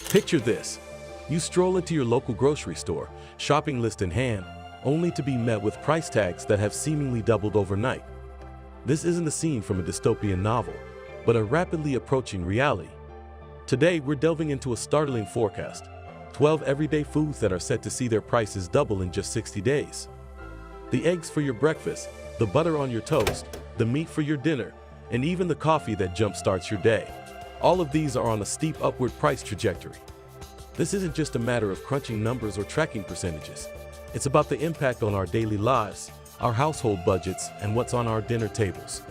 Picture this. You stroll into your local grocery store, shopping list in hand, only to be met with price tags that have seemingly doubled overnight. This isn't a scene from a dystopian novel, but a rapidly approaching reality. Today, we're delving into a startling forecast: 12 everyday foods that are set to see their prices double in just 60 days. The eggs for your breakfast, the butter on your toast, the meat for your dinner, and even the coffee that jumpstarts your day. All of these are on a steep upward price trajectory. This isn't just a matter of crunching numbers or tracking percentages. It's about the impact on our daily lives, our household budgets, and what's on our dinner tables.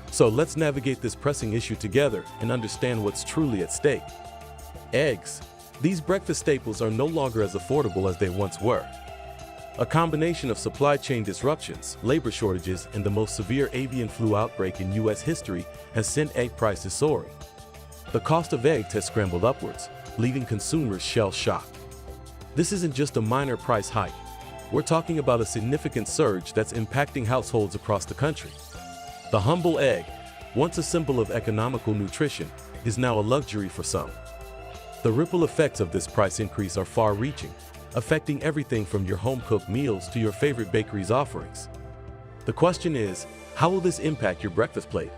So let's navigate this pressing issue together and understand what's truly at stake. Eggs. These breakfast staples are no longer as affordable as they once were. A combination of supply chain disruptions, labor shortages, and the most severe avian flu outbreak in U.S. history has sent egg prices soaring. The cost of eggs has scrambled upwards, leaving consumers shell-shocked. This isn't just a minor price hike. We're talking about a significant surge that's impacting households across the country. The humble egg, once a symbol of economical nutrition, is now a luxury for some. The ripple effects of this price increase are far-reaching, affecting everything from your home-cooked meals to your favorite bakery's offerings. The question is, how will this impact your breakfast plate?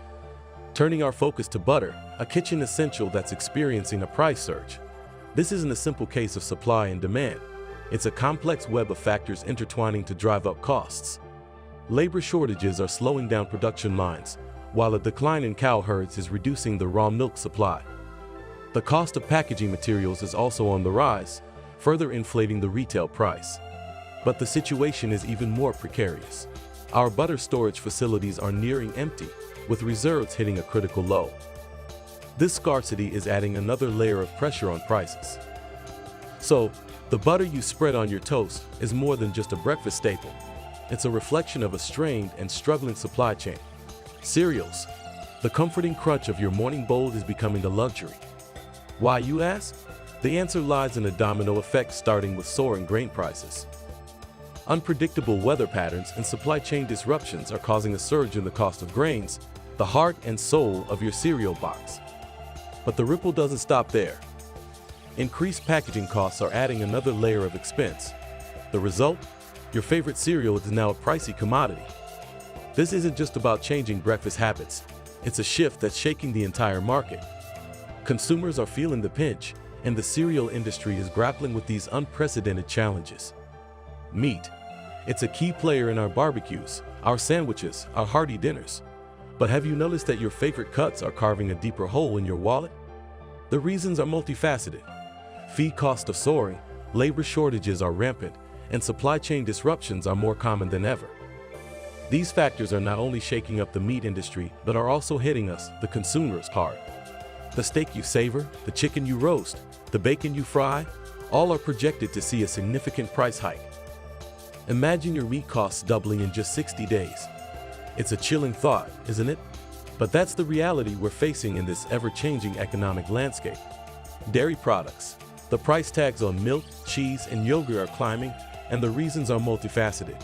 Turning our focus to butter, a kitchen essential that's experiencing a price surge. This isn't a simple case of supply and demand. It's a complex web of factors intertwining to drive up costs. Labor shortages are slowing down production lines, while a decline in cow herds is reducing the raw milk supply. The cost of packaging materials is also on the rise, further inflating the retail price. But the situation is even more precarious. Our butter storage facilities are nearing empty, with reserves hitting a critical low. This scarcity is adding another layer of pressure on prices. So, the butter you spread on your toast is more than just a breakfast staple. It's a reflection of a strained and struggling supply chain. Cereals. The comforting crunch of your morning bowl is becoming a luxury. Why, you ask? The answer lies in a domino effect, starting with soaring grain prices. Unpredictable weather patterns and supply chain disruptions are causing a surge in the cost of grains, the heart and soul of your cereal box. But the ripple doesn't stop there. Increased packaging costs are adding another layer of expense. The result? Your favorite cereal is now a pricey commodity. This isn't just about changing breakfast habits. It's a shift that's shaking the entire market. Consumers are feeling the pinch, and the cereal industry is grappling with these unprecedented challenges. Meat. It's a key player in our barbecues, our sandwiches, our hearty dinners. But have you noticed that your favorite cuts are carving a deeper hole in your wallet? The reasons are multifaceted. Feed costs are soaring, labor shortages are rampant, and supply chain disruptions are more common than ever. These factors are not only shaking up the meat industry, but are also hitting us, the consumers, hard. The steak you savor, the chicken you roast, the bacon you fry, all are projected to see a significant price hike. Imagine your meat costs doubling in just 60 days. It's a chilling thought, isn't it? But that's the reality we're facing in this ever-changing economic landscape. Dairy products. The price tags on milk, cheese, and yogurt are climbing, and the reasons are multifaceted.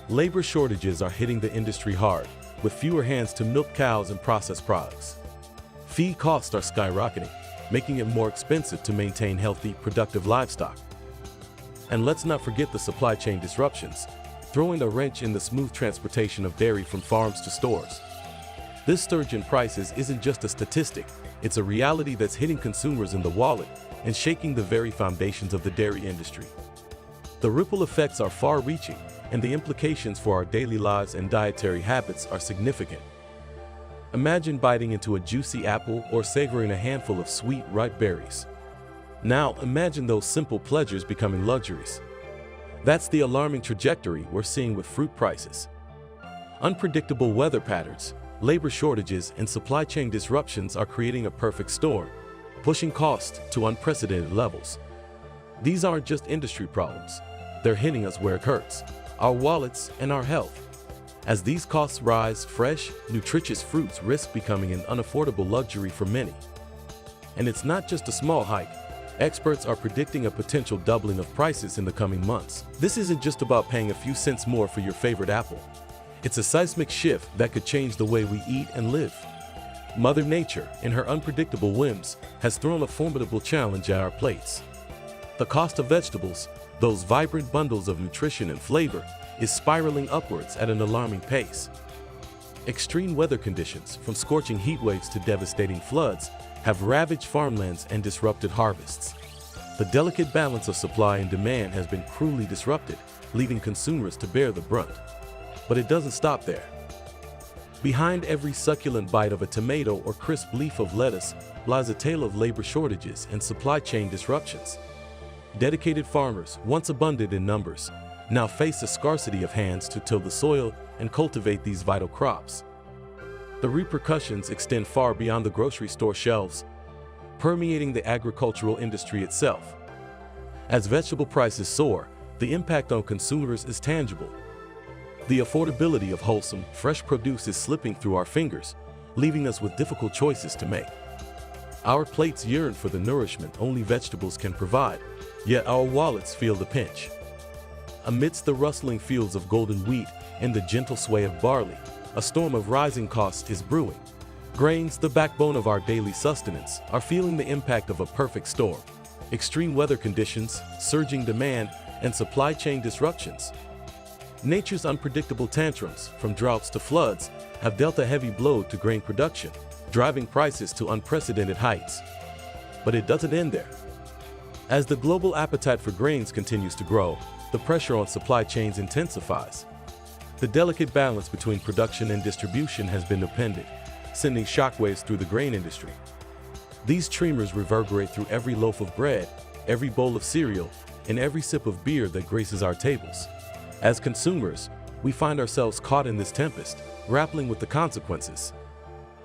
Labor shortages are hitting the industry hard, with fewer hands to milk cows and processed products. Feed costs are skyrocketing, making it more expensive to maintain healthy, productive livestock. And let's not forget the supply chain disruptions, throwing a wrench in the smooth transportation of dairy from farms to stores. This surge in prices isn't just a statistic, it's a reality that's hitting consumers in the wallet and shaking the very foundations of the dairy industry. The ripple effects are far-reaching, and the implications for our daily lives and dietary habits are significant. Imagine biting into a juicy apple or savoring a handful of sweet, ripe berries. Now, imagine those simple pleasures becoming luxuries. That's the alarming trajectory we're seeing with fruit prices. Unpredictable weather patterns, labor shortages, and supply chain disruptions are creating a perfect storm, pushing costs to unprecedented levels. These aren't just industry problems. They're hitting us where it hurts, our wallets and our health. As these costs rise, fresh, nutritious fruits risk becoming an unaffordable luxury for many. And it's not just a small hike. Experts are predicting a potential doubling of prices in the coming months. This isn't just about paying a few cents more for your favorite apple. It's a seismic shift that could change the way we eat and live. Mother Nature, in her unpredictable whims, has thrown a formidable challenge at our plates. The cost of vegetables, those vibrant bundles of nutrition and flavor, is spiraling upwards at an alarming pace. Extreme weather conditions, from scorching heat waves to devastating floods, have ravaged farmlands and disrupted harvests. The delicate balance of supply and demand has been cruelly disrupted, leaving consumers to bear the brunt. But it doesn't stop there. Behind every succulent bite of a tomato or crisp leaf of lettuce lies a tale of labor shortages and supply chain disruptions. Dedicated farmers, once abundant in numbers, now face a scarcity of hands to till the soil and cultivate these vital crops. The repercussions extend far beyond the grocery store shelves, permeating the agricultural industry itself. As vegetable prices soar, the impact on consumers is tangible. The affordability of wholesome, fresh produce is slipping through our fingers, leaving us with difficult choices to make. Our plates yearn for the nourishment only vegetables can provide, yet our wallets feel the pinch. Amidst the rustling fields of golden wheat and the gentle sway of barley, a storm of rising costs is brewing. Grains, the backbone of our daily sustenance, are feeling the impact of a perfect storm. Extreme weather conditions, surging demand, and supply chain disruptions. Nature's unpredictable tantrums, from droughts to floods, have dealt a heavy blow to grain production, driving prices to unprecedented heights. But it doesn't end there. As the global appetite for grains continues to grow, the pressure on supply chains intensifies. The delicate balance between production and distribution has been upended, sending shockwaves through the grain industry. These tremors reverberate through every loaf of bread, every bowl of cereal, and every sip of beer that graces our tables. As consumers, we find ourselves caught in this tempest, grappling with the consequences.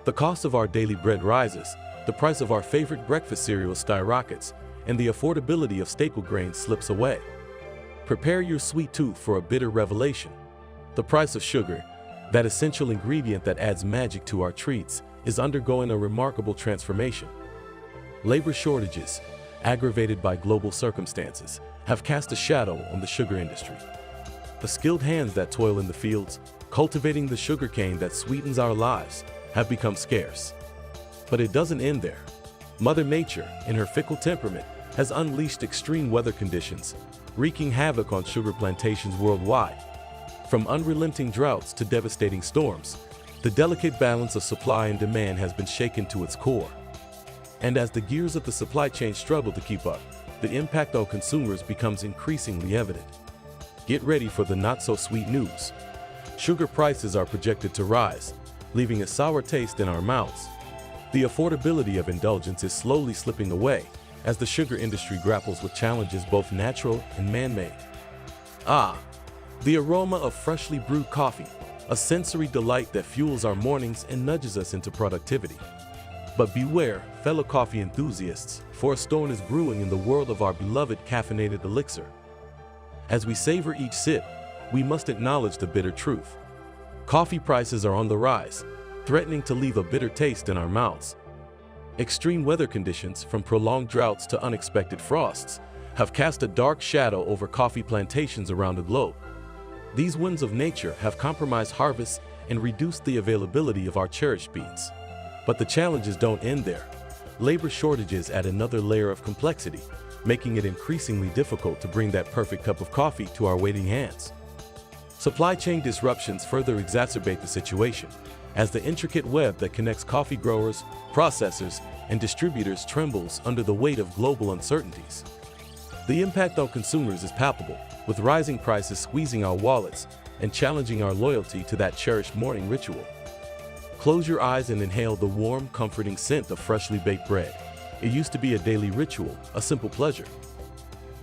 The cost of our daily bread rises, the price of our favorite breakfast cereal skyrockets, and the affordability of staple grains slips away. Prepare your sweet tooth for a bitter revelation. The price of sugar, that essential ingredient that adds magic to our treats, is undergoing a remarkable transformation. Labor shortages, aggravated by global circumstances, have cast a shadow on the sugar industry. The skilled hands that toil in the fields, cultivating the sugarcane that sweetens our lives, have become scarce. But it doesn't end there. Mother Nature, in her fickle temperament, has unleashed extreme weather conditions, wreaking havoc on sugar plantations worldwide. From unrelenting droughts to devastating storms, the delicate balance of supply and demand has been shaken to its core. And as the gears of the supply chain struggle to keep up, the impact on consumers becomes increasingly evident. Get ready for the not-so-sweet news. Sugar prices are projected to rise, leaving a sour taste in our mouths. The affordability of indulgence is slowly slipping away as the sugar industry grapples with challenges both natural and man-made. The aroma of freshly brewed coffee, a sensory delight that fuels our mornings and nudges us into productivity. But beware, fellow coffee enthusiasts, for a storm is brewing in the world of our beloved caffeinated elixir. As we savor each sip, we must acknowledge the bitter truth. Coffee prices are on the rise, threatening to leave a bitter taste in our mouths. Extreme weather conditions, from prolonged droughts to unexpected frosts, have cast a dark shadow over coffee plantations around the globe. These winds of nature have compromised harvests and reduced the availability of our cherished beans. But the challenges don't end there. Labor shortages add another layer of complexity, making it increasingly difficult to bring that perfect cup of coffee to our waiting hands. Supply chain disruptions further exacerbate the situation, as the intricate web that connects coffee growers, processors, and distributors trembles under the weight of global uncertainties. The impact on consumers is palpable, with rising prices squeezing our wallets and challenging our loyalty to that cherished morning ritual. Close your eyes and inhale the warm, comforting scent of freshly baked bread. It used to be a daily ritual, a simple pleasure.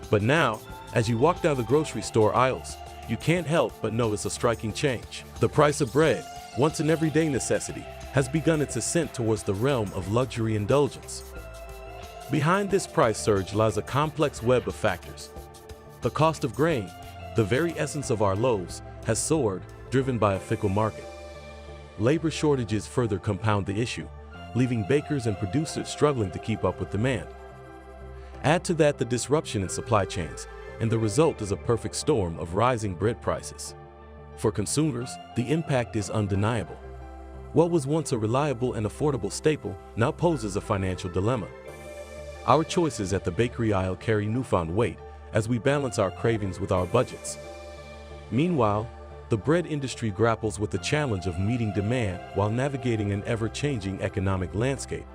But now, as you walk down the grocery store aisles, you can't help but notice a striking change. The price of bread, once an everyday necessity, has begun its ascent towards the realm of luxury indulgence. Behind this price surge lies a complex web of factors. The cost of grain, the very essence of our loaves, has soared, driven by a fickle market. Labor shortages further compound the issue, leaving bakers and producers struggling to keep up with demand. Add to that the disruption in supply chains, and the result is a perfect storm of rising bread prices. For consumers, the impact is undeniable. What was once a reliable and affordable staple now poses a financial dilemma. Our choices at the bakery aisle carry newfound weight as we balance our cravings with our budgets. Meanwhile, the bread industry grapples with the challenge of meeting demand while navigating an ever-changing economic landscape.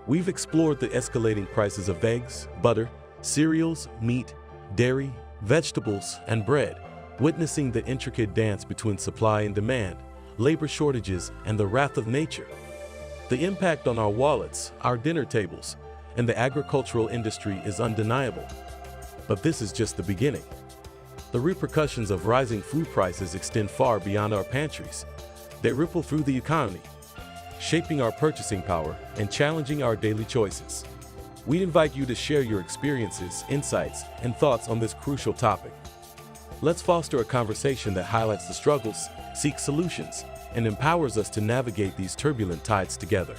We've explored the escalating prices of eggs, butter, cereals, meat, dairy, vegetables, and bread, witnessing the intricate dance between supply and demand, labor shortages, and the wrath of nature. The impact on our wallets, our dinner tables, and the agricultural industry is undeniable. But this is just the beginning. The repercussions of rising food prices extend far beyond our pantries. They ripple through the economy, shaping our purchasing power and challenging our daily choices. We invite you to share your experiences, insights, and thoughts on this crucial topic. Let's foster a conversation that highlights the struggles, seeks solutions, and empowers us to navigate these turbulent tides together.